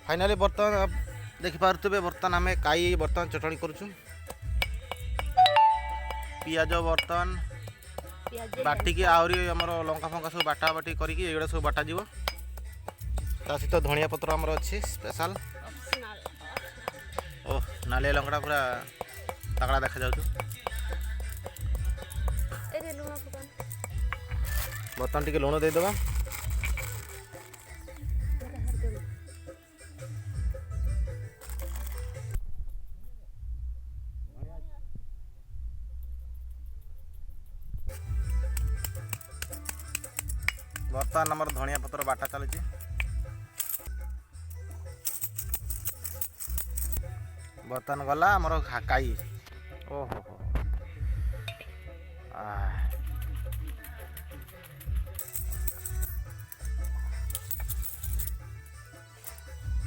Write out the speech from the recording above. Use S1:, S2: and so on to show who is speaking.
S1: finally बर्तमान देखिपे बर्तमान आम काई बर्तमान चटणी करुचु पियाज बर्तमान बाटिकी आहरी आमर लंका फंका सब बाटा बाटी करके एगुड़ा सब बाटा जीव ता सहित धनिया पत्र आमर अच्छी स्पेशल ओह नालिया लंका पूरा तगड़ा देखा जाऊँ बर्तमान टिके लुण देदेबा बर्तमान आमर धनिया पत्र बाटा चलती बर्तमान गला आमर काई ओहो